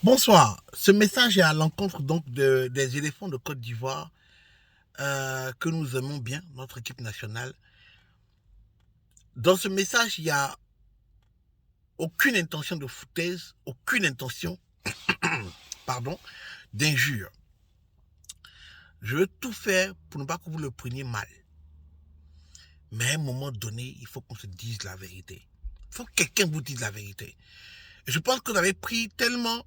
Bonsoir. Ce message est à l'encontre donc des éléphants de Côte d'Ivoire que nous aimons bien, notre équipe nationale. Dans ce message, il n'y a aucune intention de foutaise, aucune intention, pardon, d'injure. Je veux tout faire pour ne pas que vous le preniez mal. Mais à un moment donné, il faut qu'on se dise la vérité. Il faut que quelqu'un vous dise la vérité. Et je pense que vous avez pris tellement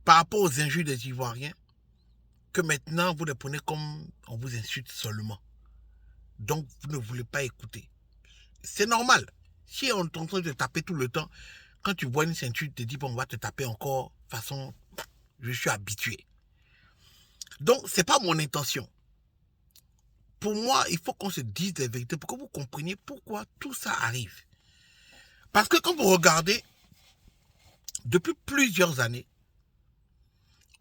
par rapport aux injures des Ivoiriens que maintenant vous les prenez comme on vous insulte seulement. Donc vous ne voulez pas écouter. C'est normal. Si on est en train de te taper tout le temps, quand tu vois une ceinture, tu te dis, bon, on va te taper encore, façon, je suis habitué. Donc, c'est pas mon intention. Pour moi, il faut qu'on se dise la vérité pour que vous compreniez pourquoi tout ça arrive. Parce que quand vous regardez, depuis plusieurs années,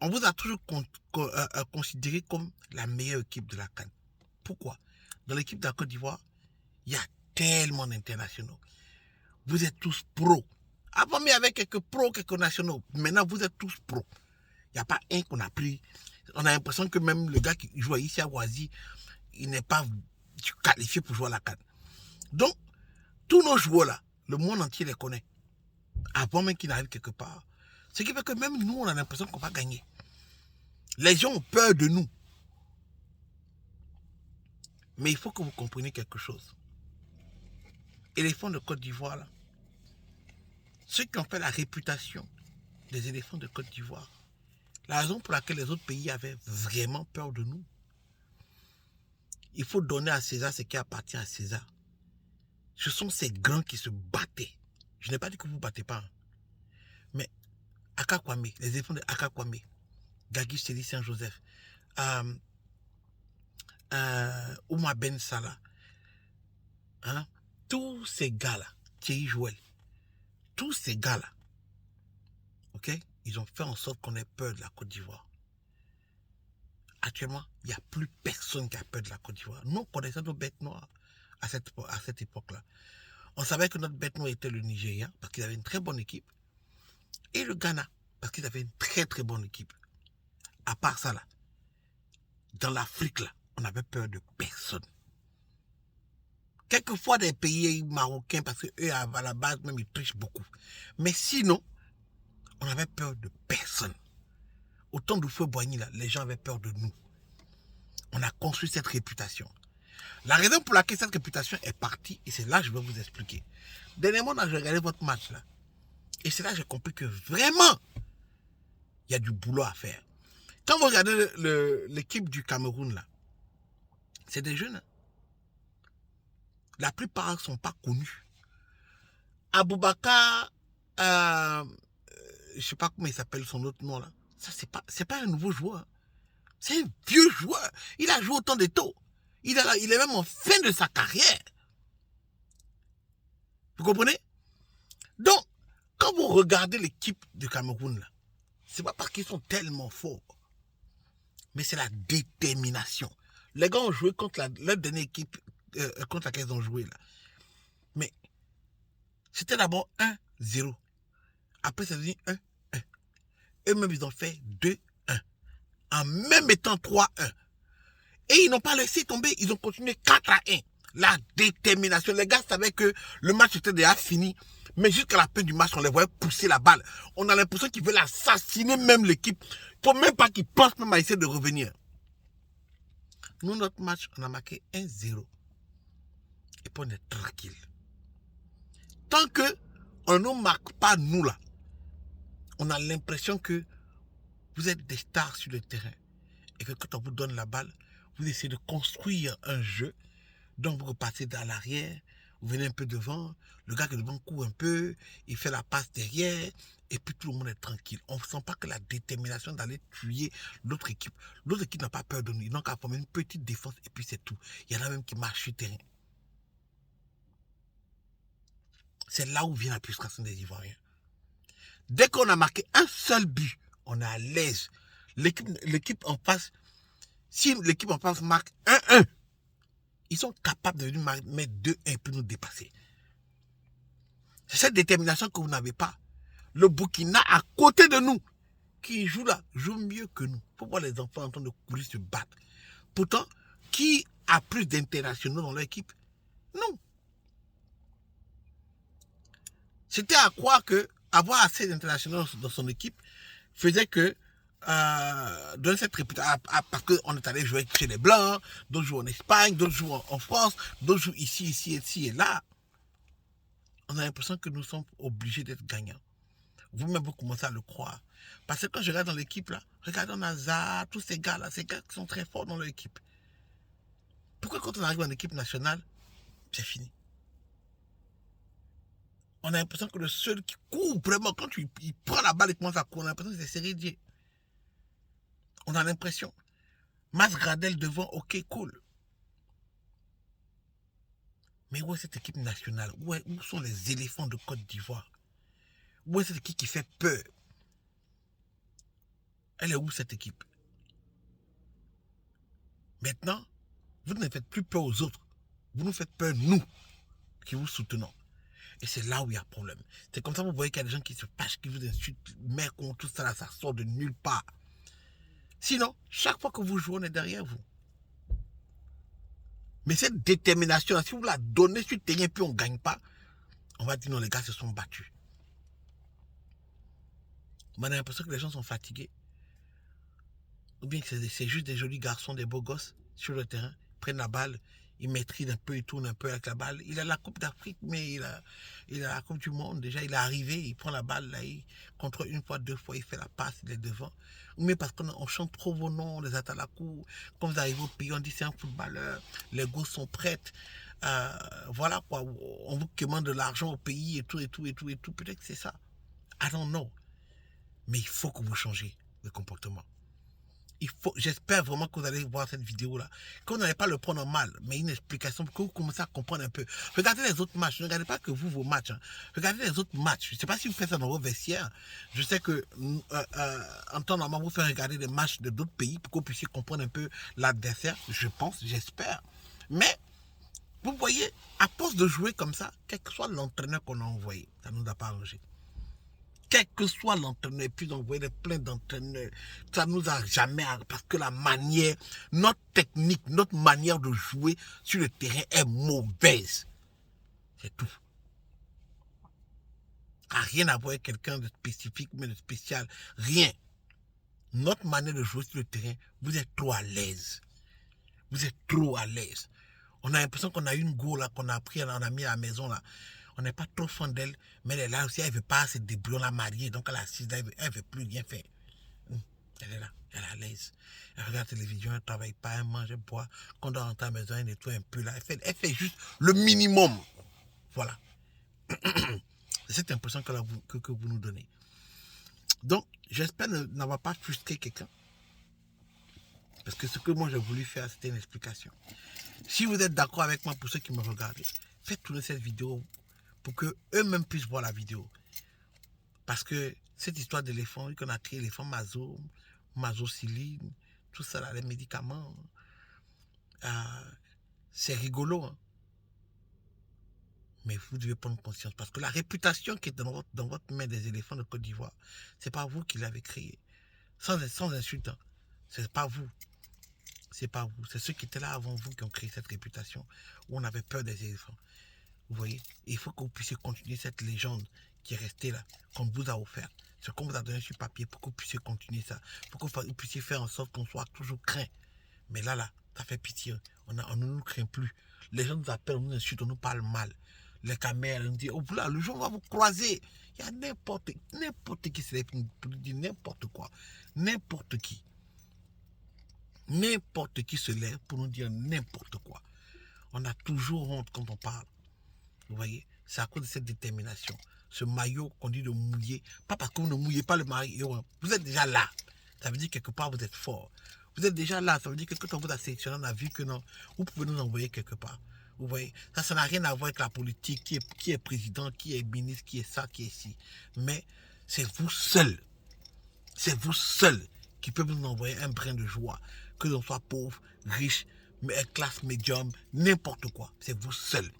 on vous a toujours considéré comme la meilleure équipe de la CAN. Pourquoi? Dans l'équipe de la Côte d'Ivoire, il y a tellement d'internationaux. Vous êtes tous pros. Avant, mais il y avait quelques pros, quelques nationaux. Maintenant, vous êtes tous pros. Il n'y a pas un qu'on a pris. On a l'impression que même le gars qui joue ici à Oisy, il n'est pas qualifié pour jouer à la CAN. Donc, tous nos joueurs-là, le monde entier les connaît. Avant même qu'ils n'arrivent quelque part. Ce qui fait que même nous, on a l'impression qu'on va gagner. Les gens ont peur de nous. Mais il faut que vous compreniez quelque chose. Éléphants de Côte d'Ivoire, là, ceux qui ont fait la réputation des éléphants de Côte d'Ivoire, la raison pour laquelle les autres pays avaient vraiment peur de nous, il faut donner à César ce qui appartient à César. Ce sont ces grands qui se battaient. Je n'ai pas dit que vous ne battez pas. Mais Aka Kwame, les éléphants de Aka Kwame, Gagui Seli Saint-Joseph, Ouma Ben Salah, hein, tous ces gars-là, Thierry Jouel, tous ces gars-là, ok, ils ont fait en sorte qu'on ait peur de la Côte d'Ivoire. Actuellement, il n'y a plus personne qui a peur de la Côte d'Ivoire. Nous connaissons nos bêtes noires à cette époque-là. On savait que notre bête noire était le Nigeria, parce qu'ils avaient une très bonne équipe, et le Ghana, parce qu'ils avaient une très très bonne équipe. À part ça, là, dans l'Afrique, là, on avait peur de personne. Quelquefois des pays marocains, parce qu'eux, à la base, même, ils trichent beaucoup. Mais sinon, on avait peur de personne. Au temps du feu Boigny, là, les gens avaient peur de nous. On a construit cette réputation. La raison pour laquelle cette réputation est partie, et c'est là que je vais vous expliquer. Dernièrement, j'ai regardé votre match, là. Et c'est là que j'ai compris que vraiment, il y a du boulot à faire. Quand vous regardez l'équipe du Cameroun, là, c'est des jeunes. Hein. La plupart ne sont pas connus. Aboubakar, je ne sais pas comment il s'appelle son autre nom là. Ça, c'est pas un nouveau joueur. C'est un vieux joueur. Il a joué autant de taux. Il est même en fin de sa carrière. Vous comprenez? Donc, quand vous regardez l'équipe du Cameroun là, c'est pas parce qu'ils sont tellement forts, mais c'est la détermination. Les gars ont joué contre leur dernière équipe contre laquelle ils ont joué là. Mais c'était d'abord 1-0. Après, c'est devenu 1-1. Eux-mêmes, ils ont fait 2-1. En même étant 3-1. Et ils n'ont pas laissé tomber, ils ont continué 4-1. La détermination. Les gars savaient que le match était déjà fini. Mais jusqu'à la fin du match, on les voyait pousser la balle. On a l'impression qu'ils veulent assassiner même l'équipe. Il ne faut même pas qu'ils pensent même à essayer de revenir. Nous, notre match, on a marqué 1-0. Et puis on est tranquille. Tant qu'on ne marque pas nous là, on a l'impression que vous êtes des stars sur le terrain. Et que quand on vous donne la balle, vous essayez de construire un jeu. Donc vous repassez à l'arrière, vous venez un peu devant, le gars qui est devant court un peu, il fait la passe derrière, et puis tout le monde est tranquille. On ne sent pas que la détermination d'aller tuer l'autre équipe. L'autre équipe n'a pas peur de nous, ils n'ont qu'à former une petite défense, et puis c'est tout. Il y en a même qui marchent sur le terrain. C'est là où vient la frustration des Ivoiriens. Dès qu'on a marqué un seul but, on est à l'aise. L'équipe en face, si l'équipe en face marque 1-1, ils sont capables de venir mettre 2-1 pour nous dépasser. C'est cette détermination que vous n'avez pas. Le Burkina à côté de nous, qui joue là, joue mieux que nous. Faut voir les enfants en train de courir se battre. Pourtant, qui a plus d'internationaux dans leur équipe? Non. C'était à croire que avoir assez d'internationaux dans son équipe faisait que donner cette réputation, parce qu'on est allé jouer chez les Blancs, d'autres jouent en Espagne, d'autres jouent en France, d'autres jouent ici et là. On a l'impression que nous sommes obligés d'être gagnants. Vous-même, vous commencez à le croire. Parce que quand je regarde dans l'équipe, là, regardez Nazar, tous ces gars-là, ces gars qui sont très forts dans l'équipe. Pourquoi quand on arrive en équipe nationale, c'est fini? On a l'impression que le seul qui court vraiment, quand il prend la balle et commence à courir, on a l'impression que c'est Sérédier. On a l'impression. Mas Gradel devant, ok, cool. Mais où est cette équipe nationale? Où sont les éléphants de Côte d'Ivoire? Où est cette équipe qui fait peur? Elle est où cette équipe? Maintenant, vous ne faites plus peur aux autres. Vous nous faites peur, nous, qui vous soutenons. Et c'est là où il y a problème. C'est comme ça que vous voyez qu'il y a des gens qui se fâchent, qui vous insultent, mais contre tout ça, là, ça sort de nulle part. Sinon, chaque fois que vous jouez, on est derrière vous. Mais cette détermination, si vous la donnez sur le terrain puis on ne gagne pas, on va dire non, les gars se sont battus. On a l'impression que les gens sont fatigués. Ou bien que c'est juste des jolis garçons, des beaux gosses sur le terrain, ils prennent la balle, ils maîtrisent un peu, ils tournent un peu avec la balle. Il a la Coupe d'Afrique, mais il a la Coupe du Monde. Déjà, il est arrivé, il prend la balle, là, il contrôle une fois, deux fois, il fait la passe, il est devant. Mais parce qu'on chante trop vos noms, on les attend à la cour. Quand vous arrivez au pays, on dit c'est un footballeur, les gosses sont prêtes. Voilà quoi, on vous demande de l'argent au pays et tout. Peut-être que c'est ça. I don't know. Mais il faut que vous changez de comportement. J'espère vraiment que vous allez voir cette vidéo-là, que vous n'allez pas le prendre en mal, mais une explication pour que vous commencez à comprendre un peu. Regardez les autres matchs, ne regardez pas que vos matchs. Hein. Regardez les autres matchs. Je ne sais pas si vous faites ça dans vos vestiaires. Je sais que en temps normal, vous faites regarder des matchs de d'autres pays pour que vous puissiez comprendre un peu l'adversaire. Je pense, j'espère. Mais vous voyez, à force de jouer comme ça, quel que soit l'entraîneur qu'on a envoyé, ça ne nous a pas arrangé. Quel que soit l'entraîneur, et puis d'envoyer plein d'entraîneurs, ça nous a jamais, parce que la manière, notre technique, notre manière de jouer sur le terrain est mauvaise. C'est tout. Ça n'a rien à voir avec quelqu'un de spécifique, mais de spécial. Rien. Notre manière de jouer sur le terrain, vous êtes trop à l'aise. Vous êtes trop à l'aise. On a l'impression qu'on a une go là, qu'on a pris, on a mis à la maison là. On n'est pas trop fan d'elle, mais elle est là aussi, elle ne veut pas se débrouiller, on l'a mariée, donc elle est assise là, elle ne veut plus rien faire. Elle est là, elle est à l'aise. Elle regarde la télévision, elle ne travaille pas, elle mange, elle boit. Quand on doit rentrer à la maison, elle nettoie un peu là. Elle fait juste le minimum. Voilà. C'est cette impression que vous nous donnez. Donc, j'espère n'avoir pas frustré quelqu'un. Parce que ce que moi j'ai voulu faire, c'était une explication. Si vous êtes d'accord avec moi, pour ceux qui me regardent, faites tourner cette vidéo pour qu'eux-mêmes puissent voir la vidéo. Parce que cette histoire d'éléphant, qu'on a créé l'éléphant mazociline, tout ça, là, les médicaments, c'est rigolo. Hein? Mais vous devez prendre conscience. Parce que la réputation qui est dans votre main des éléphants de Côte d'Ivoire, c'est pas vous qui l'avez créée. Sans insulte, hein? C'est pas vous. C'est pas vous. C'est ceux qui étaient là avant vous qui ont créé cette réputation où on avait peur des éléphants. Vous voyez, il faut que vous puissiez continuer cette légende qui est restée là, qu'on vous a offert. Ce qu'on vous a donné sur papier pour que vous puissiez continuer ça. Pour que vous puissiez faire en sorte qu'on soit toujours craint. Mais là, ça fait pitié. On ne nous craint plus. Les gens nous appellent, on nous insulte, on nous parle mal. Les caméras, on nous dit, oh là, le jour on va vous croiser. Il y a n'importe qui se lève pour nous dire n'importe quoi. N'importe qui. N'importe qui se lève pour nous dire n'importe quoi. On a toujours honte quand on parle. Vous voyez, c'est à cause de cette détermination. Ce maillot qu'on dit de mouiller. Pas parce que vous ne mouillez pas le maillot. Vous êtes déjà là. Ça veut dire quelque part vous êtes fort. Vous êtes déjà là. Ça veut dire que quand on vous a sélectionné, on a vu que non. Vous pouvez nous envoyer quelque part. Vous voyez, ça n'a rien à voir avec la politique. Qui est président, qui est ministre, qui est ça, qui est ci. Mais c'est vous seul. C'est vous seul qui peut nous envoyer un brin de joie. Que l'on soit pauvre, riche, classe médium, n'importe quoi. C'est vous seul.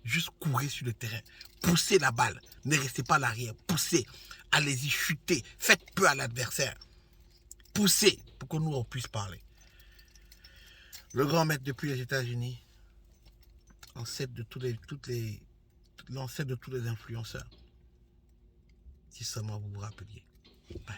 Juste courez sur le terrain. Poussez la balle. Ne restez pas à l'arrière. Poussez. Allez-y, chutez. Faites peu à l'adversaire. Poussez pour que nous, on puisse parler. Le grand maître depuis les États-Unis, l'ancêtre de tous les influenceurs. Si seulement vous vous rappeliez. Bye.